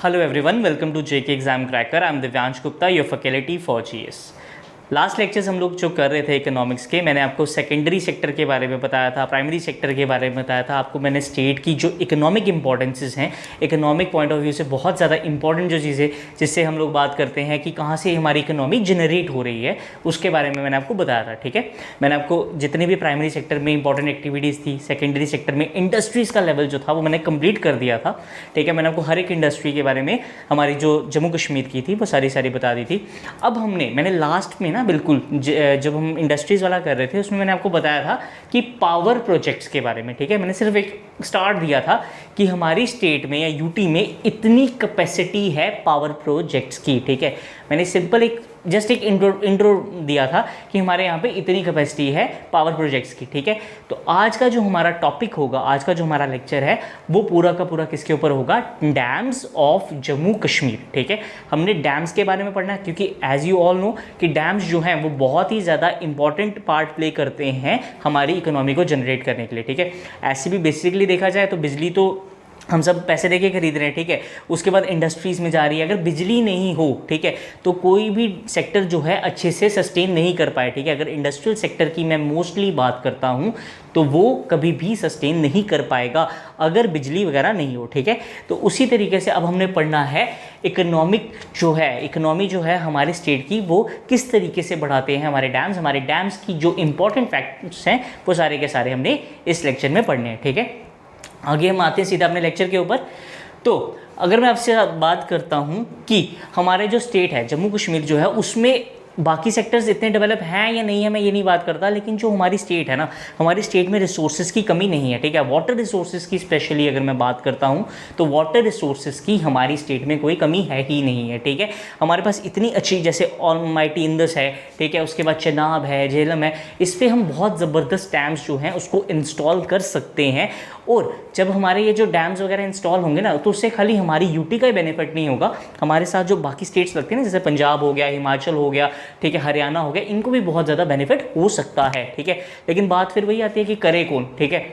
Hello everyone, welcome to JK Exam Cracker. I'm Divyansh Gupta, your faculty for GS. Last lectures हम लोग जो कर रहे थे इकोनॉमिक्स के, मैंने आपको सेकेंडरी सेक्टर के बारे में बताया था, प्राइमरी सेक्टर के बारे में बताया था। आपको मैंने स्टेट की जो इकोनॉमिक इंपॉर्टेंसेस हैं, इकोनॉमिक पॉइंट ऑफ व्यू से बहुत ज़्यादा इंपॉर्टेंट जो चीज़ें जिससे हम लोग बात करते हैं कि कहाँ से हमारी इकोनॉमी जनरेट हो रही है, उसके बारे में मैंने आपको बताया था। ठीक है, मैंने आपको जितने भी प्राइमरी सेक्टर में इंपॉर्टेंट एक्टिविटीज़ थी, सेकेंडरी सेक्टर में इंडस्ट्रीज़ का लेवल जो था वो मैंने कंप्लीट कर दिया था। ठीक है, मैंने आपको हर एक इंडस्ट्री के बारे में हमारी जो जम्मू कश्मीर की थी वो सारी बता दी थी। अब मैंने लास्ट में ना बिल्कुल जब हम इंडस्ट्रीज़ वाला कर रहे थे उसमें मैंने आपको बताया था कि पावर प्रोजेक्ट्स के बारे में। ठीक है, मैंने सिर्फ एक स्टार्ट दिया था कि हमारी स्टेट में या यूटी में इतनी कैपेसिटी है पावर प्रोजेक्ट्स की। ठीक है, मैंने सिंपल एक जस्ट एक इंट्रो दिया था कि हमारे यहाँ पे इतनी कैपेसिटी है पावर प्रोजेक्ट्स की। ठीक है, तो आज का जो हमारा टॉपिक होगा, आज का जो हमारा लेक्चर है वो पूरा का पूरा किसके ऊपर होगा? Dams of Jammu Kashmir. ठीक है, हमने डैम्स के बारे में पढ़ना है क्योंकि एज यू ऑल नो कि डैम्स जो हैं वो बहुत ही ज़्यादा इंपॉर्टेंट पार्ट प्ले करते हैं हमारी इकोनॉमी को जनरेट करने के लिए। ठीक है, ऐसे भी बेसिकली देखा जाए तो बिजली तो हम सब पैसे देके खरीद रहे हैं। ठीक है, उसके बाद इंडस्ट्रीज़ में जा रही है। अगर बिजली नहीं हो, ठीक है, तो कोई भी सेक्टर जो है अच्छे से सस्टेन नहीं कर पाए। ठीक है, अगर इंडस्ट्रियल सेक्टर की मैं मोस्टली बात करता हूँ तो वो कभी भी सस्टेन नहीं कर पाएगा अगर बिजली वगैरह नहीं हो। ठीक है, तो उसी तरीके से अब हमने पढ़ना है इकोनॉमी जो है हमारे स्टेट की वो किस तरीके से बढ़ाते हैं हमारे डैम्स की जो इंपॉर्टेंट फैक्ट्स हैं वो सारे के सारे हमने इस लेक्चर में पढ़ने हैं। ठीक है, आगे हम आते हैं सीधा अपने लेक्चर के ऊपर। तो अगर मैं आपसे बात करता हूं कि हमारे जो स्टेट है जम्मू कश्मीर जो है उसमें बाकी सेक्टर्स इतने डेवलप हैं या नहीं है, मैं ये नहीं बात करता, लेकिन जो हमारी स्टेट है ना, हमारी स्टेट में रिसोर्सेज की कमी नहीं है। ठीक है, वाटर रिसोर्सेज की स्पेशली अगर मैं बात करता हूँ तो वाटर रिसोर्सेज की हमारी स्टेट में कोई कमी है ही नहीं है। ठीक है, हमारे पास इतनी अच्छी जैसे ऑलमाइटी इंदस है, ठीक है, उसके बाद चेनाब है, झेलम है, इस पर हम बहुत ज़बरदस्त डैम्स जो हैं उसको इंस्टॉल कर सकते हैं। और जब हमारे ये जो डैम्स वगैरह इंस्टॉल होंगे ना तो उससे खाली हमारी यूटी का ही बेनिफिट नहीं होगा, हमारे साथ जो बाकी स्टेट्स लगते हैं ना, जैसे पंजाब हो गया, हिमाचल हो गया, ठीक है, हरियाणा हो गया, इनको भी बहुत ज़्यादा बेनिफिट हो सकता है। ठीक है, लेकिन बात फिर वही आती है कि करे कौन। ठीक है,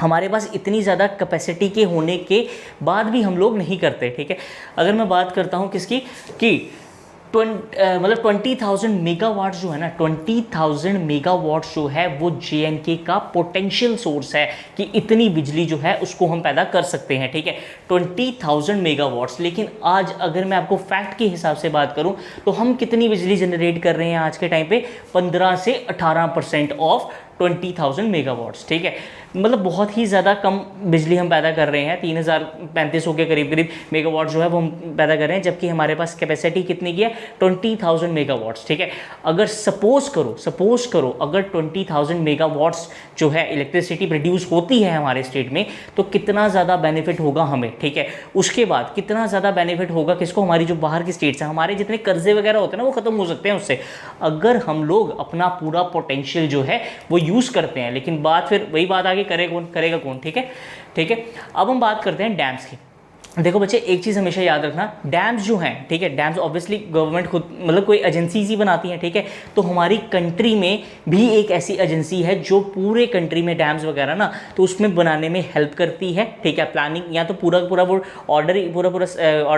हमारे पास इतनी ज़्यादा कैपेसिटी के होने के बाद भी हम लोग नहीं करते। ठीक है, अगर मैं बात करता हूँ किसकी कि 20,000 मेगावाट्स जो है ना, 20,000 मेगावाट्स जो है वो JNK का पोटेंशियल सोर्स है कि इतनी बिजली जो है उसको हम पैदा कर सकते हैं। ठीक है, 20,000 मेगावाट्स। लेकिन आज अगर मैं आपको फैक्ट के हिसाब से बात करूं तो हम कितनी बिजली जनरेट कर रहे हैं आज के टाइम पे? 15 से 18% ऑफ 20,000 मेगावाट्स। ठीक है, मतलब बहुत ही ज़्यादा कम बिजली हम पैदा कर रहे हैं। 3,035 के करीब मेगावाट जो है वो हम पैदा कर रहे हैं, जबकि हमारे पास कैपेसिटी कितनी की है? 20,000 मेगावाट्स। ठीक है, अगर सपोज करो अगर 20,000 मेगावाट्स जो है इलेक्ट्रिसिटी प्रोड्यूस होती है हमारे स्टेट में तो कितना ज़्यादा बेनिफिट होगा हमें। ठीक है, उसके बाद कितना ज़्यादा बेनिफिट होगा किसको? हमारी जो बाहर की स्टेट्स हैं, हमारे जितने कर्जे वगैरह होते हैं ना वो ख़त्म हो सकते हैं उससे, अगर हम लोग अपना पूरा पोटेंशियल जो है वो यूज़ करते हैं। लेकिन बात फिर वही बात आगे करेगा कौन? ठीक है, अब हम बात करते हैं डैम्स की। देखो बच्चे, एक चीज़ हमेशा याद रखना, डैम्स जो हैं, ठीक है, डैम्स ऑब्वियसली गवर्नमेंट खुद मतलब कोई एजेंसीज ही बनाती हैं। ठीक है, तो हमारी कंट्री में भी एक ऐसी एजेंसी है जो पूरे कंट्री में डैम्स वगैरह ना तो उसमें बनाने में हेल्प करती है। ठीक है, प्लानिंग या तो पूरा वो ऑर्डर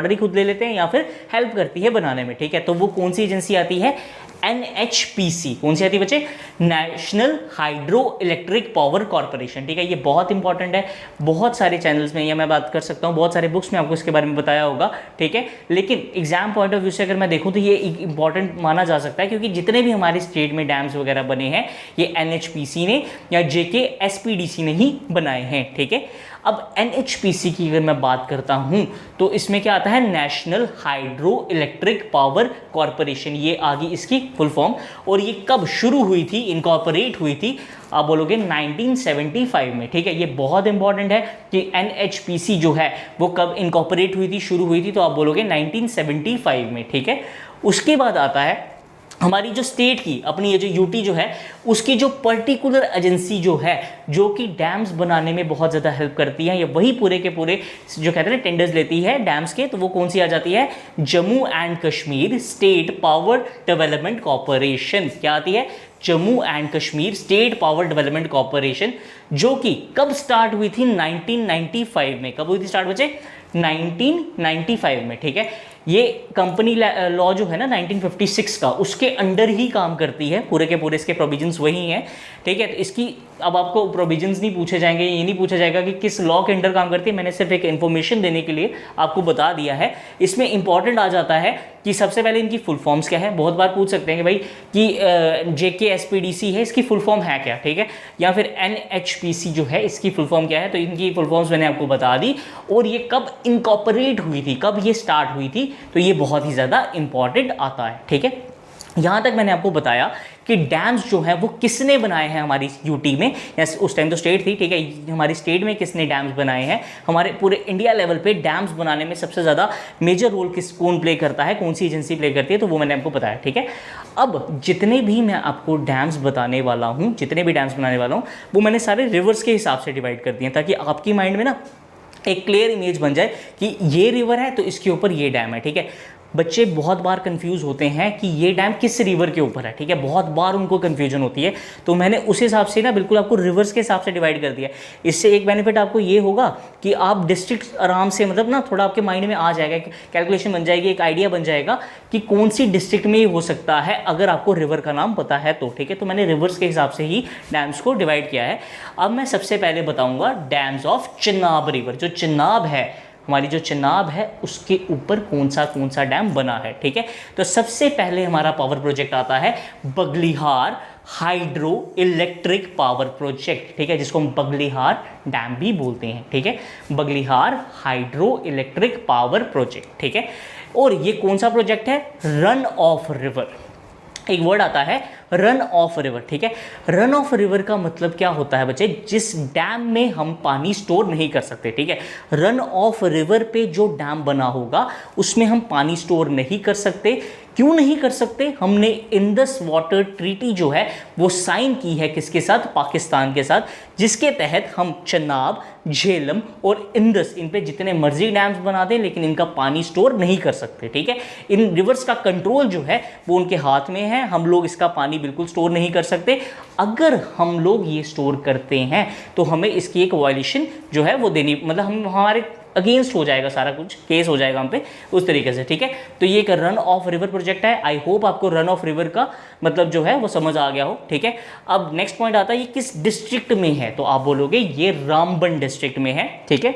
ही खुद ले लेते हैं या फिर हेल्प करती है बनाने में। ठीक है, तो वो कौन सी एजेंसी आती है? NHPC। कौन सी आती है बच्चे? National hydro electric power corporation. ठीक है, ये बहुत इंपॉर्टेंट है, बहुत सारे चैनल्स में या मैं बात कर सकता हूँ, बहुत सारे बुक्स में आपको इसके बारे में बताया होगा। ठीक है, लेकिन एग्जाम पॉइंट ऑफ व्यू से अगर मैं देखूँ तो ये इंपॉर्टेंट माना जा सकता है क्योंकि जितने भी हमारे स्टेट में डैम्स वगैरह बने हैं ये NHPC ने या JKSPDC ने ही बनाए हैं। ठीक है, अब NHPC की अगर मैं बात करता हूं तो इसमें क्या आता है? National hydro electric power corporation, ये आगे इसकी फुल फॉर्म। और ये कब शुरू हुई थी, इनकॉर्पोरेट हुई थी? आप बोलोगे 1975 में। ठीक है, ये बहुत इंपॉर्टेंट है कि NHPC जो है वो कब इनकॉर्पोरेट हुई थी, शुरू हुई थी, तो आप बोलोगे 1975 में। ठीक है, उसके बाद आता है हमारी जो स्टेट की अपनी ये जो यूटी जो है उसकी जो पर्टिकुलर एजेंसी जो है जो कि डैम्स बनाने में बहुत ज़्यादा हेल्प करती है, ये वही पूरे के पूरे जो कहते हैं टेंडर्स लेती है डैम्स के, तो वो कौन सी आ जाती है? Jammu and Kashmir state power development corporation. क्या आती है? Jammu and Kashmir state power development corporation, जो कि कब स्टार्ट हुई थी? 1995 में। कब हुई थी स्टार्ट बच्चे? 1995 में, ठीक है। ये कंपनी लॉ जो है ना 1956 का, उसके अंडर ही काम करती है, पूरे के पूरे इसके प्रोविजंस वही हैं, ठीक है। तो इसकी अब आपको प्रोविजंस नहीं पूछे जाएंगे, ये नहीं पूछा जाएगा कि किस लॉ के अंडर काम करती है, मैंने सिर्फ एक इन्फॉर्मेशन देने के लिए आपको बता दिया है। इसमें इंपॉर्टेंट आ जाता है कि सबसे पहले इनकी फुल फॉर्म्स क्या है। बहुत बार पूछ सकते हैं कि भाई कि JKSPDC है, इसकी फुल फॉर्म है क्या, ठीक है, या फिर NHPC जो है इसकी फुल फॉर्म क्या है। तो इनकी फुल फॉर्म्स मैंने आपको बता दी, और ये कब इनकॉर्पोरेट हुई थी, कब ये स्टार्ट हुई थी, तो ये बहुत ही ज़्यादा इंपॉर्टेंट आता है, ठीक है। यहाँ तक मैंने आपको बताया कि डैम्स जो है वो किसने बनाए हैं हमारी यूटी में, या उस टाइम तो स्टेट थी, ठीक है, हमारी स्टेट में किसने डैम्स बनाए हैं। हमारे पूरे इंडिया लेवल पे डैम्स बनाने में सबसे ज़्यादा मेजर रोल कौन प्ले करता है, कौन सी एजेंसी प्ले करती है, तो वो मैंने आपको बताया, ठीक है। अब जितने भी मैं आपको डैम्स बताने वाला हूँ, जितने भी डैम्स बनाने वाला हूँ, वो मैंने सारे रिवर्स के हिसाब से डिवाइड कर दिए, ताकि आपकी माइंड में ना एक क्लियर इमेज बन जाए कि ये रिवर है तो इसके ऊपर ये डैम है, ठीक है। बच्चे बहुत बार कंफ्यूज होते हैं कि ये डैम किस रिवर के ऊपर है, ठीक है, बहुत बार उनको कंफ्यूजन होती है। तो मैंने उस हिसाब से ना बिल्कुल आपको रिवर्स के हिसाब से डिवाइड कर दिया। इससे एक बेनिफिट आपको ये होगा कि आप डिस्ट्रिक्ट आराम से, मतलब ना थोड़ा आपके माइंड में आ जाएगा, कैलकुलेशन बन जाएगी, एक आइडिया बन जाएगा कि कौन सी डिस्ट्रिक्ट में ये हो सकता है, अगर आपको रिवर का नाम पता है तो, ठीक है। तो मैंने रिवर्स के हिसाब से ही डैम्स को डिवाइड किया है। अब मैं सबसे पहले बताऊँगा डैम्स ऑफ चिनाब रिवर। जो चिनाब है, हमारी जो चिनाब है, उसके ऊपर कौन सा डैम बना है, ठीक है। तो सबसे पहले हमारा पावर प्रोजेक्ट आता है Baglihar hydro electric power project, ठीक है, जिसको हम बगलिहार डैम भी बोलते हैं, ठीक है, Baglihar hydro electric power project, ठीक है। और ये कौन सा प्रोजेक्ट है, रन ऑफ रिवर, एक वर्ड आता है रन ऑफ रिवर, ठीक है। रन ऑफ रिवर का मतलब क्या होता है बच्चे, जिस डैम में हम पानी स्टोर नहीं कर सकते, ठीक है। रन ऑफ रिवर पे जो डैम बना होगा उसमें हम पानी स्टोर नहीं कर सकते। क्यों नहीं कर सकते, हमने इंडस वाटर ट्रीटी जो है वो साइन की है किसके साथ, पाकिस्तान के साथ, जिसके तहत हम चनाब, झेलम और इंडस, इन पे जितने मर्जी डैम्स बना दें लेकिन इनका पानी स्टोर नहीं कर सकते, ठीक है। इन रिवर्स का कंट्रोल जो है वो उनके हाथ में है, हम लोग इसका पानी बिल्कुल स्टोर नहीं कर सकते। अगर हम लोग ये स्टोर करते हैं तो हमें इसकी एक वायलेशन जो है वो देनी, मतलब हम हमारे अगेंस्ट हो जाएगा, सारा कुछ केस हो जाएगा हम पे उस तरीके से, ठीक है। तो ये एक रन ऑफ रिवर प्रोजेक्ट है। आई होप आपको रन ऑफ रिवर का मतलब जो है वो समझ आ गया हो, ठीक है। अब नेक्स्ट पॉइंट आता है ये किस डिस्ट्रिक्ट में है, तो आप बोलोगे ये रामबन डिस्ट्रिक्ट में है, ठीक है।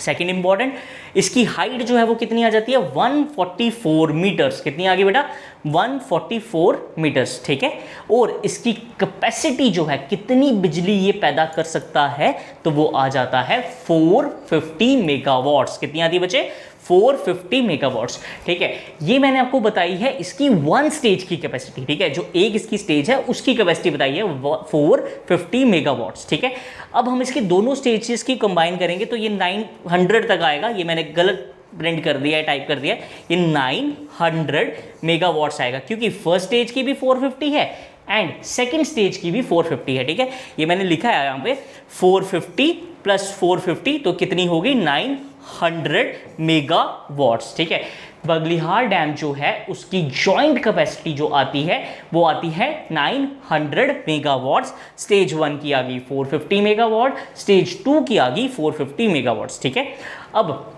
सेकंड इंपॉर्टेंट, इसकी हाइट जो है वो कितनी आ जाती है, 144 मीटर्स, कितनी आ गई बेटा, 144 मीटर्स, ठीक है। और इसकी कैपेसिटी जो है, कितनी बिजली ये पैदा कर सकता है, तो वो आ जाता है 450 मेगावाट्स, कितनी आती है बच्चे, 450 मेगावाट्स, ठीक है। ये मैंने आपको बताई है इसकी वन स्टेज की कैपेसिटी, ठीक है, जो एक इसकी स्टेज है उसकी कैपेसिटी बताई है 450 मेगावाट्स, ठीक है। अब हम इसके दोनों स्टेजेस की कंबाइन करेंगे तो ये 900 तक आएगा। ये मैंने गलत प्रिंट कर दिया है, टाइप कर दिया है, ये 900 मेगावाट्स आएगा, क्योंकि फर्स्ट स्टेज की भी 450 है एंड सेकेंड स्टेज की भी 450 है, ठीक है। ये मैंने लिखा है यहाँ पे 450 प्लस 450 तो कितनी होगी, 900 मेगावाट्स, ठीक है। बगलिहार डैम जो है उसकी जॉइंट कैपेसिटी जो आती है वो आती है 900 मेगावाट्स। स्टेज 1 की आ गई 450 मेगावाट, स्टेज 2 की आ गई 450 मेगावाट्स, ठीक है। अब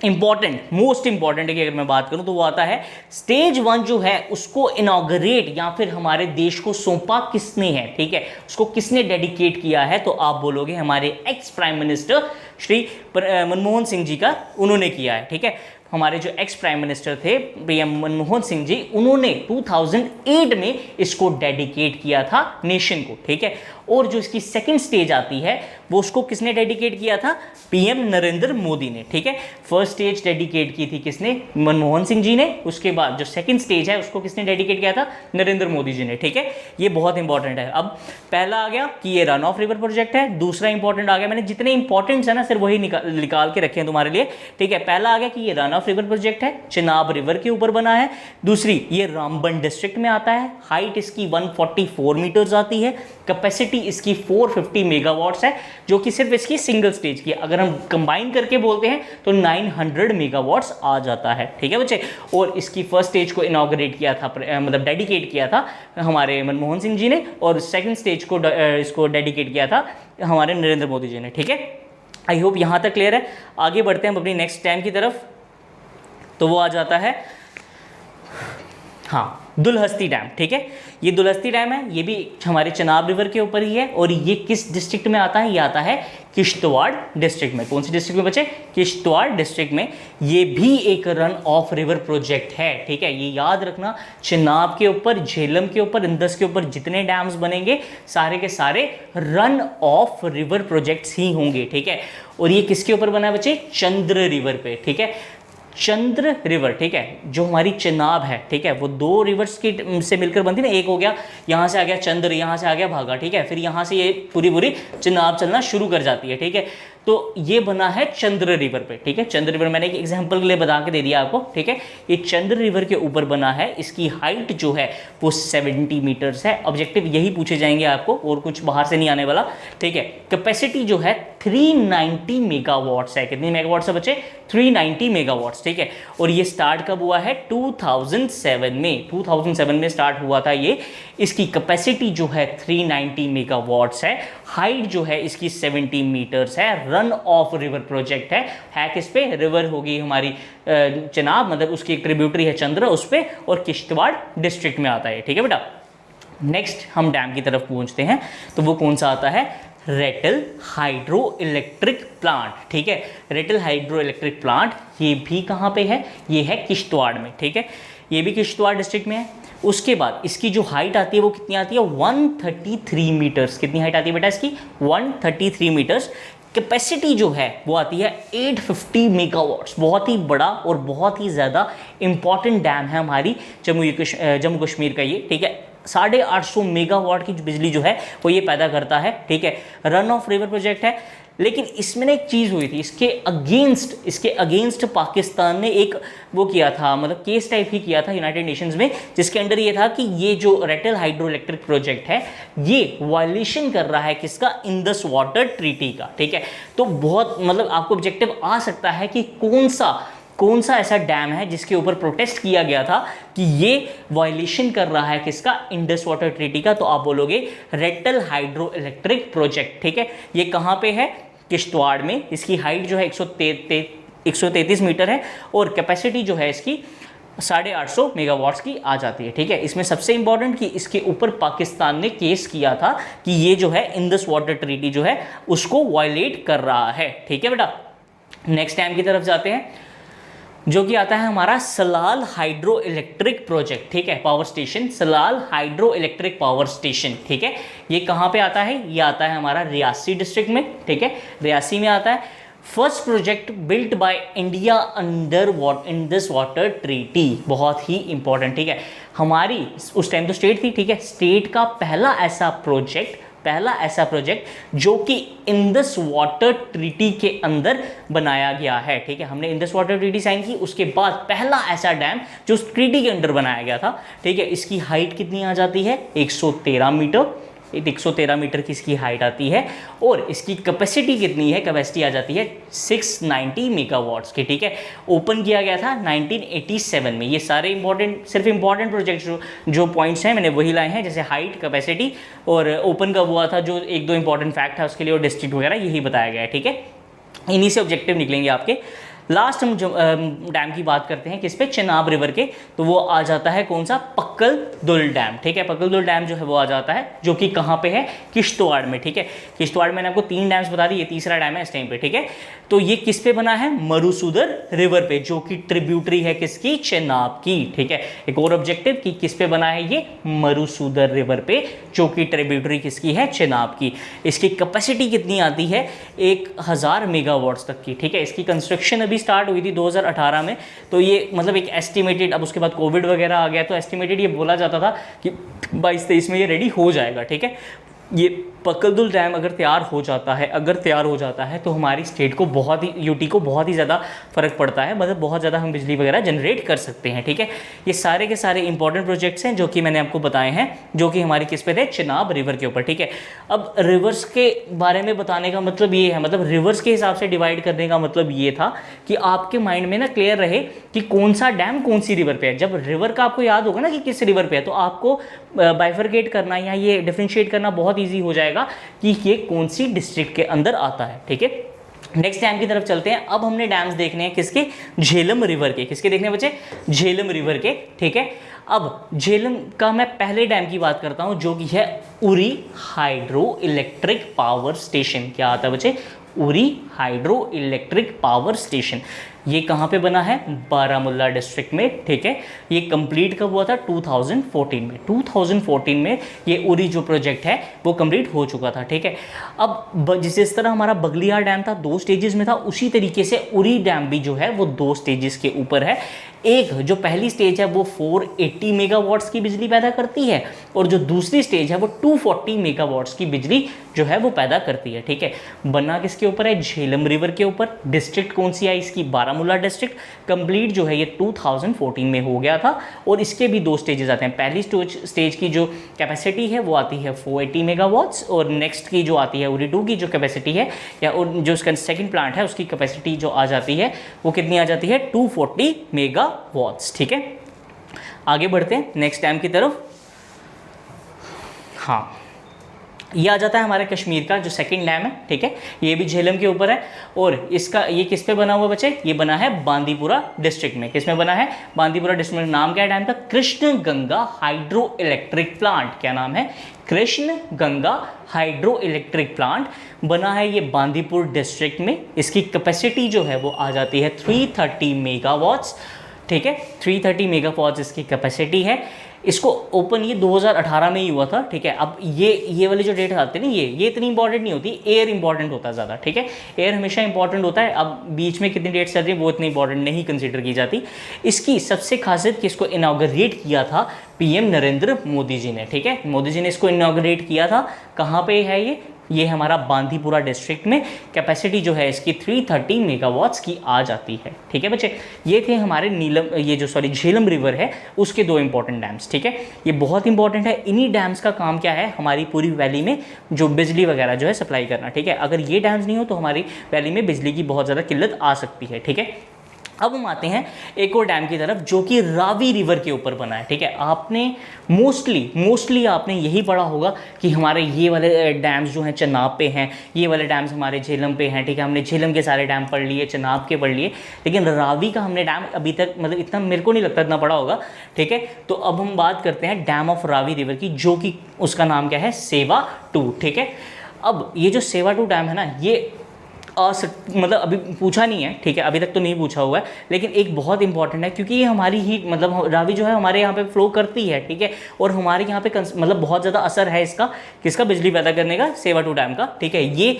इंपॉर्टेंट, मोस्ट इंपॉर्टेंट की अगर मैं बात करूं तो वो आता है स्टेज 1 जो है उसको इनॉग्रेट या फिर हमारे देश को सौंपा किसने है, ठीक है, उसको किसने डेडिकेट किया है, तो आप बोलोगे हमारे ex prime minister Shri Manmohan Singh ji का, उन्होंने किया है, ठीक है। हमारे जो एक्स प्राइम मिनिस्टर थे पीएम मनमोहन सिंह जी, उन्होंने 2008 में इसको डेडिकेट किया था नेशन को, ठीक है। और जो इसकी सेकंड स्टेज आती है वो उसको किसने डेडिकेट किया था, पीएम नरेंद्र मोदी ने, ठीक है। फर्स्ट स्टेज डेडिकेट की थी किसने, मनमोहन सिंह जी ने, उसके बाद जो सेकंड स्टेज है उसको किसने डेडिकेट किया था, नरेंद्र मोदी जी ने, ठीक है। ये बहुत इंपॉर्टेंट है। अब पहला आ गया कि ये रन ऑफ रिवर प्रोजेक्ट है, दूसरा इंपॉर्टेंट आ गया, मैंने जितने इंपॉर्टेंट्स है ना सिर्फ वही निकाल के रखे हैं तुम्हारे लिए, ठीक है। पहला आ गया कि ये रन ऑफ रिवर प्रोजेक्ट है, चिनाब रिवर के ऊपर बना है। दूसरी, ये रामबन डिस्ट्रिक्ट में आता है, हाइट इसकी 144 मीटर्स आती है, कैपेसिटी इसकी 450 मेगावाट्स है, जो कि सिर्फ इसकी सिंगल स्टेज की है। अगर हम कंबाइन करके बोलते हैं तो 900 मेगावाट्स आ जाता है, ठीक है बच्चे। और इसकी फर्स्ट स्टेज को इनॉग्रेट किया था, मतलब डेडिकेट किया था हमारे मनमोहन सिंह जी ने, और सेकंड स्टेज को इसको डेडिकेट किया था हमारे नरेंद्र मोदी जी ने, ठीक है। आई होप यहाँ तक क्लियर है। आगे बढ़ते हैं हम अपनी नेक्स्ट डैम की तरफ। तो वो आ जाता है, हाँ, दुलहस्ती डैम। ठीक है, ये दुलहस्ती डैम है, ये भी हमारे चनाब रिवर के ऊपर ही है। और ये किस डिस्ट्रिक्ट में आता है? ये आता है किश्तवाड़ डिस्ट्रिक्ट में। कौन सी डिस्ट्रिक्ट में बचे? किश्तवाड़ डिस्ट्रिक्ट में। ये भी एक रन ऑफ रिवर प्रोजेक्ट है। ठीक है, ये याद रखना, चनाब के ऊपर, झेलम के ऊपर, इंदस के ऊपर जितने डैम्स बनेंगे सारे के सारे रन ऑफ रिवर प्रोजेक्ट्स ही होंगे। ठीक है, और ये किसके ऊपर बना है बच्चे? चंद्र रिवर पे। ठीक है, चंद्र रिवर, ठीक है, जो हमारी चनाब है, ठीक है, वो दो रिवर्स की से मिलकर बनती है ना। एक हो गया, यहाँ से आ गया चंद्र, यहाँ से आ गया भागा। ठीक है, फिर यहाँ से ये पूरी चनाब चलना शुरू कर जाती है। ठीक है, तो ये बना है चंद्र रिवर पे। ठीक है, चंद्र रिवर मैंने एक एग्जांपल के लिए बता के दे दिया आपको। ठीक है, ये चंद्र रिवर के ऊपर बना है। इसकी हाइट जो है वो 70 मीटर्स है। ऑब्जेक्टिव यही पूछे जाएंगे आपको, और कुछ बाहर से नहीं आने वाला। ठीक है, कैपेसिटी जो है 390 मेगावाट्स है। कितनी मेगावाट्स है बच्चे? 390 मेगावाट्स। ठीक है, और ये स्टार्ट कब हुआ है? 2007 में। 2007 में स्टार्ट हुआ था ये। इसकी कैपेसिटी जो है 390 मेगावाट्स है। हाइट जो है इसकी 70 मीटर्स है। रन ऑफ रिवर प्रोजेक्ट है किस पे? रिवर होगी हमारी चनाब, मतलब उसकी एक ट्रिब्यूटरी है चंद्र, उस पे, और किश्तवाड़ डिस्ट्रिक्ट में आता है। ठीक है बेटा, नेक्स्ट हम डैम की तरफ पहुंचते हैं। तो वो कौन सा आता है? Ratle hydro electric plant. ठीक है, रेटल हाइड्रो इलेक्ट्रिक प्लांट, ये भी कहाँ पे है? ये है किश्तवाड़ में। ठीक है, ये भी किश्तवाड़ डिस्ट्रिक्ट में है। उसके बाद इसकी जो हाइट आती है वो कितनी आती है? 133 मीटर्स। कितनी हाइट आती है बेटा इसकी? 133 मीटर्स। कैपेसिटी जो है वो आती है 850 मेगावाट्स। बहुत ही बड़ा और बहुत ही ज़्यादा इंपॉर्टेंट डैम है हमारी जम्मू कश्मीर का ये। ठीक है, 850 मेगावाट की बिजली जो है वो ये पैदा करता है। ठीक है, रन ऑफ रिवर प्रोजेक्ट है। लेकिन इसमें एक चीज़ हुई थी, इसके अगेंस्ट पाकिस्तान ने एक वो किया था, मतलब केस टाइप ही किया था यूनाइटेड नेशंस में, जिसके अंडर ये था कि ये जो रेटल हाइड्रो इलेक्ट्रिक प्रोजेक्ट है ये वायलेशन कर रहा है किसका? इंडस वाटर ट्रीटी का। ठीक है, तो बहुत मतलब आपको ऑब्जेक्टिव आ सकता है कि कौन सा ऐसा डैम है जिसके ऊपर प्रोटेस्ट किया गया था कि ये वायलेशन कर रहा है किसका? इंडस वाटर ट्रीटी का। तो आप बोलोगे रेटल हाइड्रो इलेक्ट्रिक प्रोजेक्ट। ठीक है, ये कहाँ पे है? किश्तवाड़ में। इसकी हाइट जो है 133 मीटर है, और कैपेसिटी जो है इसकी 850 मेगावाट्स की आ जाती है। ठीक है, इसमें सबसे इंपॉर्टेंट कि इसके ऊपर पाकिस्तान ने केस किया था कि ये जो है इंडस वाटर ट्रीटी जो है उसको वायलेट कर रहा है। ठीक है बेटा, नेक्स्ट डैम की तरफ जाते हैं, जो कि आता है हमारा सलाल हाइड्रो इलेक्ट्रिक प्रोजेक्ट। ठीक है, power station, Salal hydro electric power station. ठीक है, ये कहाँ पे आता है? ये आता है हमारा रियासी डिस्ट्रिक्ट में। ठीक है, रियासी में आता है। First project built by India under Indus water treaty. बहुत ही इंपॉर्टेंट। ठीक है, हमारी उस टाइम तो स्टेट थी। ठीक है, स्टेट का पहला ऐसा प्रोजेक्ट जो कि इंडस वाटर ट्रीटी के अंदर बनाया गया है। ठीक है, हमने इंडस वाटर ट्रीटी साइन की, उसके बाद पहला ऐसा डैम जो उस ट्रीटी के अंदर बनाया गया था। ठीक है, इसकी हाइट कितनी आ जाती है? 113 मीटर। 113 मीटर की इसकी हाइट आती है, और इसकी कैपेसिटी कितनी है? कैपेसिटी आ जाती है 690 मेगावाट्स की। ठीक है, ओपन किया गया था 1987 में। ये सारे सिर्फ इंपॉर्टेंट प्रोजेक्ट जो पॉइंट्स हैं मैंने वही लाए हैं, जैसे हाइट, कैपेसिटी और ओपन कब हुआ था, जो एक दो इंपॉर्टेंट फैक्ट है उसके लिए, और डिस्ट्रिक्ट वगैरह यही बताया गया है। ठीक है, इन्हीं से ऑब्जेक्टिव निकलेंगे आपके। लास्ट हम डैम की बात करते हैं किस पे? चनाब रिवर के। तो वो आ जाता है कौन सा? पक्कल दुल डैम। ठीक है, पक्कल दुल डैम जो है वो आ जाता है, जो कि कहाँ पे है? किश्तवाड़ में। ठीक है, किश्तवाड़ में मैंने आपको 3 डैम्स बता दी, ये तीसरा डैम है इस टाइम पे। ठीक है, तो ये किस पे बना है? मरुसूदर रिवर पे, जो कि ट्रिब्यूटरी है किसकी? चनाब की। ठीक है, एक और ऑब्जेक्टिव कि किस पे बना है? ये मरुसूदर रिवर पे, जो कि ट्रिब्यूटरी किसकी है? चनाब की। इसकी कैपेसिटी कितनी आती है? 1000 मेगावाट्स तक की। ठीक है, इसकी कंस्ट्रक्शन अभी स्टार्ट हुई थी 2018 में। तो ये मतलब एक एस्टिमेटेड, अब उसके बाद कोविड वगैरह आ गया तो एस्टिमेटेड ये बोला जाता था कि 22-23 में ये रेडी हो जाएगा। ठीक है, ये पक्कलदुल डैम अगर तैयार हो जाता है तो हमारी स्टेट को बहुत ही, यूटी को बहुत ही ज़्यादा फर्क पड़ता है, मतलब बहुत ज़्यादा हम बिजली वगैरह जनरेट कर सकते हैं। ठीक है, ये सारे के सारे इंपॉर्टेंट प्रोजेक्ट्स हैं जो कि मैंने आपको बताए हैं, जो कि हमारी किस पे थे? चनाब रिवर के ऊपर। ठीक है, अब रिवर्स के बारे में बताने का मतलब ये है, मतलब रिवर्स के हिसाब से डिवाइड करने का मतलब ये था कि आपके माइंड में ना क्लियर रहे कि कौन सा डैम कौन सी रिवर पे है। जब रिवर का आपको याद होगा ना कि किस रिवर पे है, तो आपको बाइफरकेट करना या ये डिफरेंशिएट करना बहुत ईजी हो जाएगा कि ये कौन सी डिस्ट्रिक्ट के अंदर आता है। ठीक है, नेक्स्ट डैम की तरफ चलते हैं। अब हमने डैम्स देखने हैं किसके, झेलम रिवर के। किसके देखने हैं बच्चे, झेलम रिवर के, ठीक है। अब झेलम का मैं पहले डैम की बात करता हूं, जो कि है Uri hydro electric power station. क्या आता है बच्चे, Uri hydro electric power station. ये कहाँ पे बना है, बारामुल्ला डिस्ट्रिक्ट में, ठीक है। ये कंप्लीट कब हुआ था, 2014 में। 2014 में ये उरी जो प्रोजेक्ट है वो कंप्लीट हो चुका था, ठीक है। अब जिस तरह हमारा बगलियार डैम था 2 स्टेजेस में था, उसी तरीके से उरी डैम भी जो है वो 2 स्टेजेस के ऊपर है। एक जो पहली स्टेज है वो 480 मेगावाट्स की बिजली पैदा करती है, और जो दूसरी स्टेज है वो 240 मेगावाट्स की बिजली जो है वो पैदा करती है, ठीक है। बना किसके ऊपर है, झेलम रिवर के ऊपर। डिस्ट्रिक्ट कौन सी आई इसकी, बारामूला डिस्ट्रिक्ट। कंप्लीट जो है ये 2014 में हो गया था, और इसके भी 2 स्टेजेस आते हैं। पहली स्टेज की जो कैपेसिटी है वो आती है 480 मेगावाट्स, और नेक्स्ट की जो आती है उरी 2 की जो कैपेसिटी है, या जो उसका सेकंड प्लांट है उसकी कैपेसिटी जो आ जाती है वो कितनी आ जाती है, 240 मेगावाट्स, ठीक है। आगे बढ़ते हैं नेक्स्ट डैम की तरफ। हाँ, ये आ जाता है हमारे कश्मीर का जो सेकंड डैम है, ठीक है। ये भी झेलम के ऊपर है, और इसका ये किस पे बना हुआ बच्चे, ये बना है बांदीपुरा डिस्ट्रिक्ट में। किस में बना है, बांदीपुरा डिस्ट्रिक्ट में। नाम क्या है डैम का, Krishna Ganga hydro electric plant. क्या नाम है, Krishna Ganga hydro electric plant बना है ये बांदीपुर डिस्ट्रिक्ट में। इसकी कैपेसिटी जो है वो आ जाती है 330 मेगावाट्स, ठीक है। 330 मेगावाट्स इसकी कैपेसिटी है। इसको ओपन ये 2018 में ही हुआ था, ठीक है। अब ये वाली जो डेट आती है ना, ये इतनी इंपॉर्टेंट नहीं होती, एयर इंपॉर्टेंट होता है ज़्यादा, ठीक है। एयर हमेशा इंपॉर्टेंट होता है। अब बीच में कितनी डेट चल रही है वो इतनी इंपॉर्टेंट नहीं कंसीडर की जाती। इसकी सबसे खासियत कि इसको इनॉग्रेट किया था पीएम नरेंद्र मोदी जी ने, ठीक है। मोदी जी ने इसको इनॉग्रेट किया था। कहाँ पे है ये हमारा बांदीपुरा डिस्ट्रिक्ट में। कैपेसिटी जो है इसकी 330 मेगावाट्स की आ जाती है, ठीक है बच्चे। ये थे हमारे झेलम रिवर है उसके 2 इंपॉर्टेंट डैम्स, ठीक है। ये बहुत इंपॉर्टेंट है। इन्हीं डैम्स का काम क्या है, हमारी पूरी वैली में जो बिजली वगैरह जो है सप्लाई करना, ठीक है। अगर ये डैम्स नहीं हो तो हमारी वैली में बिजली की बहुत ज़्यादा किल्लत आ सकती है, ठीक है। अब हम आते हैं एक और डैम की तरफ जो कि रावी रिवर के ऊपर बना है, ठीक है। आपने मोस्टली आपने यही पढ़ा होगा कि हमारे ये वाले डैम्स जो हैं चनाब पे हैं, ये वाले डैम्स हमारे झेलम पे हैं, ठीक है। हमने झेलम के सारे डैम पढ़ लिए, चनाब के पढ़ लिए, लेकिन रावी का हमने डैम अभी तक मतलब इतना मेरे को नहीं लगता इतना पढ़ा होगा, ठीक है। तो अब हम बात करते हैं डैम ऑफ रावी रिवर की, जो कि उसका नाम क्या है, सेवा 2, ठीक है। अब ये जो सेवा 2 डैम है ना, ये मतलब अभी पूछा नहीं है, ठीक है, अभी तक तो नहीं पूछा हुआ है, लेकिन एक बहुत इंपॉर्टेंट है क्योंकि ये हमारी ही मतलब रावी जो है हमारे यहाँ पे फ्लो करती है, ठीक है। और हमारे यहाँ पे मतलब बहुत ज़्यादा असर है इसका, किसका, बिजली पैदा करने का, सेवा 2 डैम का, ठीक है। ये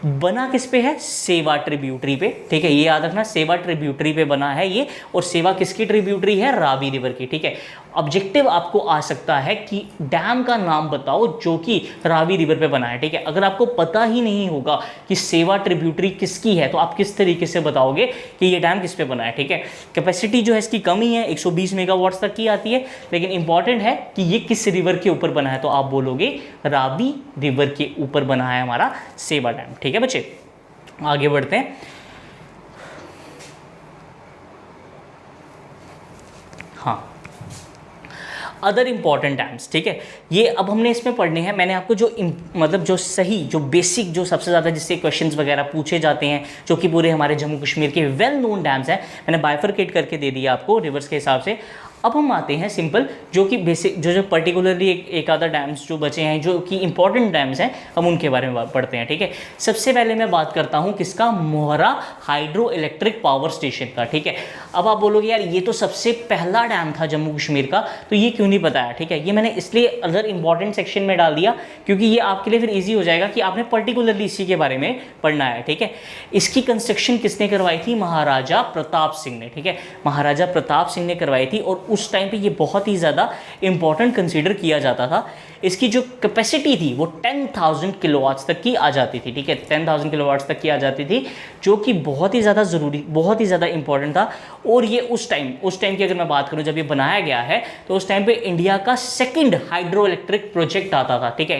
बना किस पे है, सेवा ट्रिब्यूटरी पे, ठीक है। ये याद रखना, सेवा ट्रिब्यूटरी पे बना है ये, और सेवा किसकी ट्रिब्यूटरी है, रावी रिवर की, ठीक है। ऑब्जेक्टिव आपको आ सकता है कि डैम का नाम बताओ जो कि रावी रिवर पे बना है, ठीक है। अगर आपको पता ही नहीं होगा कि सेवा ट्रिब्यूटरी किसकी है तो आप किस तरीके से बताओगे कि ये डैम किस पे बना है, ठीक है। कैपेसिटी जो है इसकी कम ही है, 120 मेगावाट्स तक की आती है, लेकिन इंपॉर्टेंट है कि ये किस रिवर के ऊपर बना है, तो आप बोलोगे रावी रिवर के ऊपर बना है हमारा सेवा डैम, ठीक है बच्चे। आगे बढ़ते हैं। हाँ, अदर इंपॉर्टेंट डैम्स, ठीक है। ये अब हमने इसमें पढ़ने हैं। मैंने आपको जो मतलब जो सही जो बेसिक जो सबसे ज़्यादा जिससे क्वेश्चंस वगैरह पूछे जाते हैं, जो कि पूरे हमारे जम्मू कश्मीर के वेल नोन डैम्स हैं, मैंने बाइफरकेट करके दे दिया आपको रिवर्स के हिसाब से। अब हम आते हैं सिंपल जो कि बेसिक जो पर्टिकुलरली एक आधा डैम्स जो बचे हैं जो कि इंपॉर्टेंट डैम्स हैं, हम उनके बारे में पढ़ते हैं, ठीक है। सबसे पहले मैं बात करता हूं किसका, मोहरा हाइड्रो इलेक्ट्रिक पावर स्टेशन का, ठीक है। अब आप बोलोगे यार ये तो सबसे पहला डैम था जम्मू कश्मीर का, तो ये क्यों नहीं बताया, ठीक है। ये मैंने इसलिए अदर इंपॉर्टेंट सेक्शन में डाल दिया क्योंकि ये आपके लिए फिर ईजी हो जाएगा कि आपने पर्टिकुलरली इसी के बारे में पढ़ना है, ठीक है। इसकी कंस्ट्रक्शन किसने करवाई थी, महाराजा प्रताप सिंह ने, ठीक है। महाराजा प्रताप सिंह ने करवाई थी, और उस टाइम पे ये बहुत ही ज़्यादा इंपॉर्टेंट कंसीडर किया जाता था। इसकी जो कैपेसिटी थी वो 10,000 किलोवाट्स तक की आ जाती थी, ठीक है। 10,000 किलोवाट्स तक की आ जाती थी, जो कि बहुत ही ज़्यादा ज़रूरी, बहुत ही ज़्यादा इंपॉर्टेंट था। और ये उस टाइम की अगर मैं बात करूँ जब ये बनाया गया है, तो उस टाइम पे इंडिया का सेकंड हाइड्रो इलेक्ट्रिक प्रोजेक्ट आता था, ठीक है।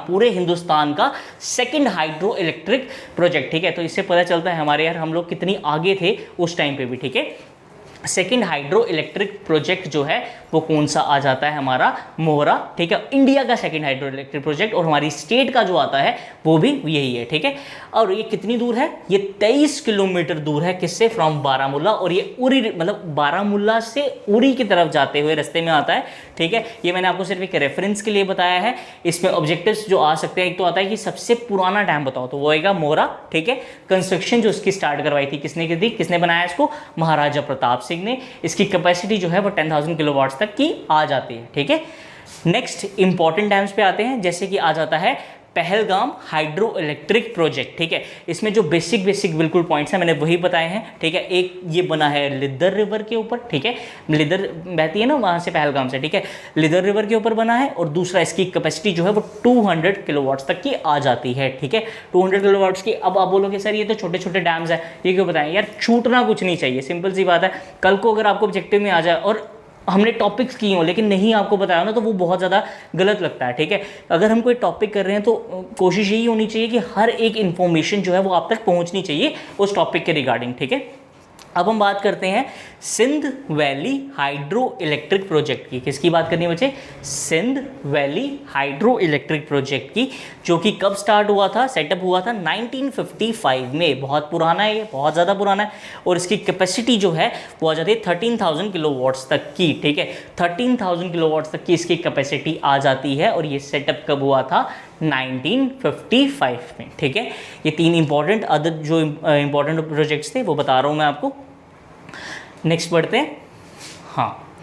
पूरे हिंदुस्तान का सेकंड हाइड्रो इलेक्ट्रिक प्रोजेक्ट, ठीक है। तो इससे पता चलता है हमारे यार हम लोग कितनी आगे थे उस टाइम पे भी, ठीक है। सेकेंड हाइड्रो इलेक्ट्रिक प्रोजेक्ट जो है वो कौन सा आ जाता है हमारा, मोहरा, ठीक है, इंडिया का सेकेंड हाइड्रो इलेक्ट्रिक प्रोजेक्ट, और हमारी स्टेट का जो आता है वो भी यही है, ठीक है। और ये कितनी दूर है, ये 23 किलोमीटर दूर है, किससे, फ्रॉम बारामूला, और ये उरी, मतलब बारामूला से उरी की तरफ जाते हुए रास्ते में आता है, ठीक है। ये मैंने आपको सिर्फ एक रेफरेंस के लिए बताया है। इसमें ऑब्जेक्टिव्स जो आ सकते हैं, एक तो आता है कि सबसे पुराना डैम बताओ, तो वो आएगा मोहरा, ठीक है। कंस्ट्रक्शन जो इसकी स्टार्ट करवाई थी किसने की थी, किसने बनाया इसको, महाराजा प्रताप सिंह ने। इसकी कैपेसिटी जो है वो 10,000 किलोवाट तक की आ जाती है, ठीक है। नेक्स्ट इंपॉर्टेंट डैम्स पे आते हैं, जैसे कि आ जाता है पहलगाम हाइड्रो इलेक्ट्रिक प्रोजेक्ट, ठीक है। इसमें जो बेसिक बिल्कुल पॉइंट्स हैं मैंने वही बताए हैं, ठीक है। एक ये बना है लिदर रिवर के ऊपर, ठीक है, लिदर बहती है ना वहाँ से पहलगाम से, ठीक है, लिदर रिवर के ऊपर बना है। और दूसरा इसकी कैपेसिटी जो है वो 200 किलोवाट्स तक की आ जाती है, ठीक है, 200 किलोवाट्स की। अब आप बोलोगे सर ये तो छोटे छोटे डैम्स हैं, ये क्यों बताएं यार, छूटना कुछ नहीं चाहिए, सिंपल सी बात है। कल को अगर आपको ऑब्जेक्टिव में आ जाए और हमने टॉपिक्स किए हो लेकिन नहीं आपको बताया ना, तो वो बहुत ज़्यादा गलत लगता है, ठीक है। अगर हम कोई टॉपिक कर रहे हैं तो कोशिश यही होनी चाहिए कि हर एक इन्फॉर्मेशन जो है वो आप तक पहुंचनी चाहिए उस टॉपिक के रिगार्डिंग, ठीक है। अब हम बात करते हैं Sindh valley hydro electric project की। किसकी बात करनी है बच्चे, Sindh valley hydro electric project की, जो कि कब स्टार्ट हुआ था, सेटअप हुआ था 1955 में। बहुत पुराना है ये, बहुत ज़्यादा पुराना है। और इसकी कैपेसिटी जो है वो आ जाती है 13,000 किलोवाट्स तक की, ठीक है, 13,000 किलोवाट्स तक की इसकी कैपेसिटी आ जाती है। और ये सेटअप कब हुआ था, 1955 में, ठीक है। ये तीन इंपॉर्टेंट अदर जो इंपॉर्टेंट प्रोजेक्ट्स थे वो बता रहा हूँ मैं आपको। नेक्स्ट बढ़ते हैं, हाँ,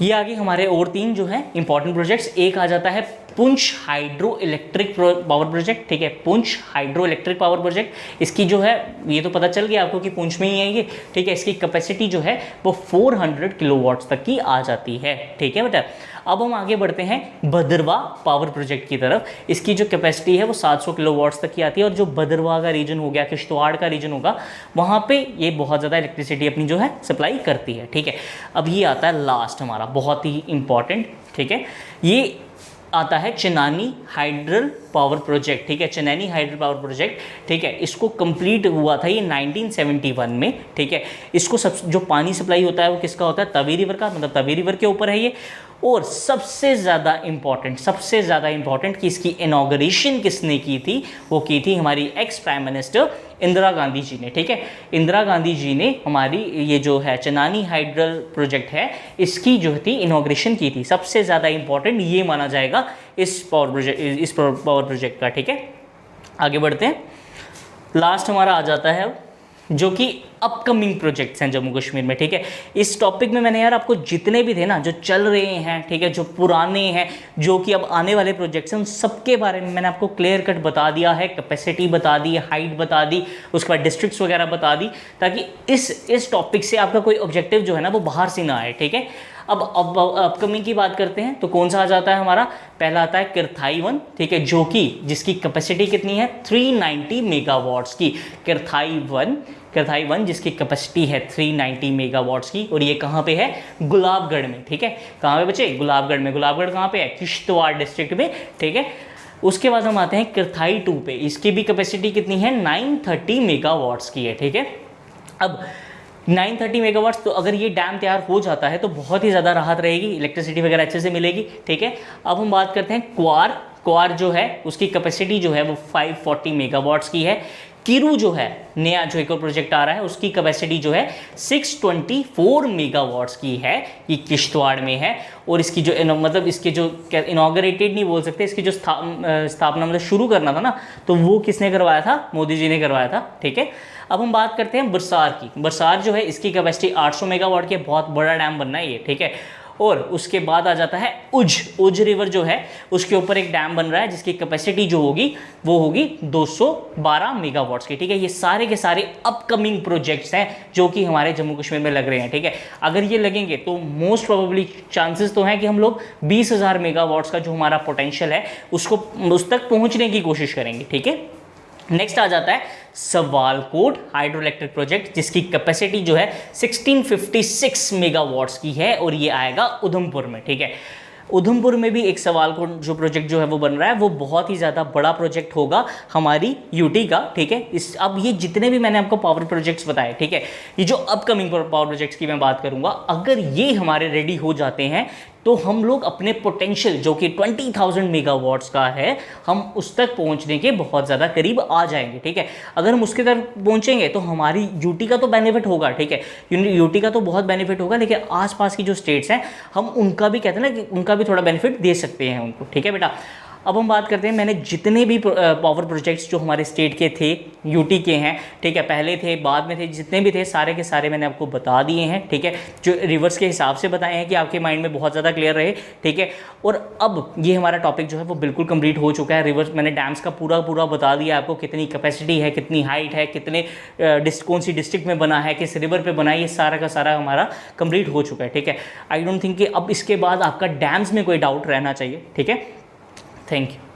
ये आगे हमारे और तीन जो है इंपॉर्टेंट प्रोजेक्ट्स। एक आ जाता है Poonch hydro electric power project, ठीक है, Poonch hydro electric power project. इसकी जो है ये तो पता चल गया आपको कि पुंछ में ही है ये, ठीक है। इसकी कैपेसिटी जो है वो 400 किलोवाट्स तक की आ जाती है, ठीक है बेटा। अब हम आगे बढ़ते हैं भदरवा पावर प्रोजेक्ट की तरफ। इसकी जो कैपेसिटी है वो 700 किलोवाट्स तक की आती है। और जो भदरवा का रीजन हो गया, किश्तवाड़ का रीजन होगा, वहाँ पे ये बहुत ज़्यादा इलेक्ट्रिसिटी अपनी जो है सप्लाई करती है, ठीक है। अब ये आता है लास्ट हमारा बहुत ही इंपॉर्टेंट, ठीक है, ये आता है चेनानी हाइड्रल पावर प्रोजेक्ट, ठीक है, चेनानी हाइड्रल पावर प्रोजेक्ट, ठीक है। इसको कंप्लीट हुआ था ये 1971 में, ठीक है। इसको सब जो पानी सप्लाई होता है वो किसका होता है, तवी रिवर का, मतलब तवी रिवर के ऊपर है ये। और सबसे ज़्यादा इंपॉर्टेंट कि इसकी इनॉग्रेशन किसने की थी, वो की थी हमारी ex prime minister Indira Gandhi ji ने, ठीक है। इंदिरा गांधी जी ने हमारी ये जो है चेनानी हाइड्रल प्रोजेक्ट है इसकी जो थी इनॉग्रेशन की थी। सबसे ज़्यादा इंपॉर्टेंट ये माना जाएगा इस पावर प्रोजेक्ट का, ठीक है। आगे बढ़ते हैं, लास्ट हमारा आ जाता है जो कि अपकमिंग प्रोजेक्ट्स हैं जम्मू कश्मीर में, ठीक है। इस टॉपिक में मैंने यार आपको जितने भी थे ना जो चल रहे हैं, ठीक है, जो पुराने हैं, जो कि अब आने वाले प्रोजेक्ट्स हैं, उन सबके बारे में मैंने आपको क्लियर कट बता दिया है। कैपेसिटी बता दी, हाइट बता दी, उसके बाद डिस्ट्रिक्ट्स वगैरह बता दी, ताकि इस टॉपिक से आपका कोई ऑब्जेक्टिव जो है ना वो बाहर से ना आए, ठीक है। अब अपकमिंग की बात करते हैं तो कौन सा आ जाता है हमारा, पहला आता है किरथाई 1, ठीक है, जो कि जिसकी कैपेसिटी कितनी है 390 मेगावाट्स की। किरथाई 1 जिसकी कैपेसिटी है 390 मेगावाट्स की। और ये कहाँ पे है, गुलाबगढ़ में, ठीक है। कहाँ पे बच्चे, गुलाबगढ़ में। गुलाबगढ़ कहाँ पे है, किश्तवाड़ डिस्ट्रिक्ट में, ठीक है। उसके बाद हम आते हैं किरथाई 2 पे। इसकी भी कैपेसिटी कितनी है, 930 मेगावाट्स की है, ठीक है। अब 930 मेगावाट्स, तो अगर ये डैम तैयार हो जाता है तो बहुत ही ज़्यादा राहत रहेगी, इलेक्ट्रिसिटी वगैरह अच्छे से मिलेगी, ठीक है। अब हम बात करते हैं क्वार जो है उसकी कैपेसिटी जो है वो 540 मेगावाट्स की है। किरू जो है नया जो एक और प्रोजेक्ट आ रहा है उसकी कैपेसिटी जो है 624 मेगावाट्स की है, ये किश्तवाड़ में है। और इसकी जो मतलब इसके जो इनॉग्रेटेड नहीं बोल सकते, इसकी जो स्थापना मतलब शुरू करना था ना, तो वो किसने करवाया था, मोदी जी ने करवाया था, ठीक है। अब हम बात करते हैं बरसार की। बरसार जो है इसकी कैपेसिटी 800 मेगावाट की है, बहुत बड़ा डैम बनना है ये, ठीक है। और उसके बाद आ जाता है उज रिवर जो है उसके ऊपर एक डैम बन रहा है जिसकी कैपेसिटी जो होगी वो होगी 212 मेगावाट्स की, ठीक है। ये सारे के सारे अपकमिंग प्रोजेक्ट्स हैं जो कि हमारे जम्मू कश्मीर में लग रहे हैं, ठीक है। अगर ये लगेंगे तो मोस्ट प्रोबेबली चांसेस तो हैं कि हम लोग 20,000 मेगावाट्स का जो हमारा पोटेंशियल है उसको उस तक पहुँचने की कोशिश करेंगे, ठीक है। नेक्स्ट आ जाता है सवालकोट हाइड्रो इलेक्ट्रिक प्रोजेक्ट जिसकी कैपेसिटी जो है 1656 मेगावाट्स की है और ये आएगा उधमपुर में, ठीक है। उधमपुर में भी एक सवाल को जो प्रोजेक्ट जो है वो बन रहा है, वो बहुत ही ज़्यादा बड़ा प्रोजेक्ट होगा हमारी यूटी का, ठीक है। इस अब ये जितने भी मैंने आपको पावर प्रोजेक्ट्स बताए, ठीक है, ये जो अपकमिंग पावर प्रोजेक्ट्स की मैं बात करूंगा, अगर ये हमारे रेडी हो जाते हैं तो हम लोग अपने पोटेंशियल जो कि 20,000 मेगावाट्स का है, हम उस तक पहुंचने के बहुत ज़्यादा करीब आ जाएंगे, ठीक है। अगर हम उसके तरफ पहुंचेंगे तो हमारी यूटी का तो बेनिफिट होगा, ठीक है, यूटी का तो बहुत बेनिफिट होगा, लेकिन आसपास की जो स्टेट्स हैं हम उनका भी कहते हैं ना कि उनका भी थोड़ा बेनिफिट दे सकते हैं उनको, ठीक है बेटा। अब हम बात करते हैं, मैंने जितने भी पावर प्रोजेक्ट्स जो हमारे स्टेट के थे, यूटी के हैं, ठीक है, पहले थे बाद में थे, जितने भी थे सारे के सारे मैंने आपको बता दिए हैं, ठीक है, जो रिवर्स के हिसाब से बताए हैं कि आपके माइंड में बहुत ज़्यादा क्लियर रहे, ठीक है। और अब ये हमारा टॉपिक जो है वो बिल्कुल कंप्लीट हो चुका है। रिवर्स मैंने डैम्स का पूरा पूरा बता दिया आपको, कितनी कैपेसिटी है, कितनी हाइट है, कितने कौन सी डिस्ट्रिक्ट में बना है, किस रिवर पर बना है, ये सारा का सारा हमारा कंप्लीट हो चुका है, ठीक है। आई डोंट थिंक कि अब इसके बाद आपका डैम्स में कोई डाउट रहना चाहिए, ठीक है। Thank you.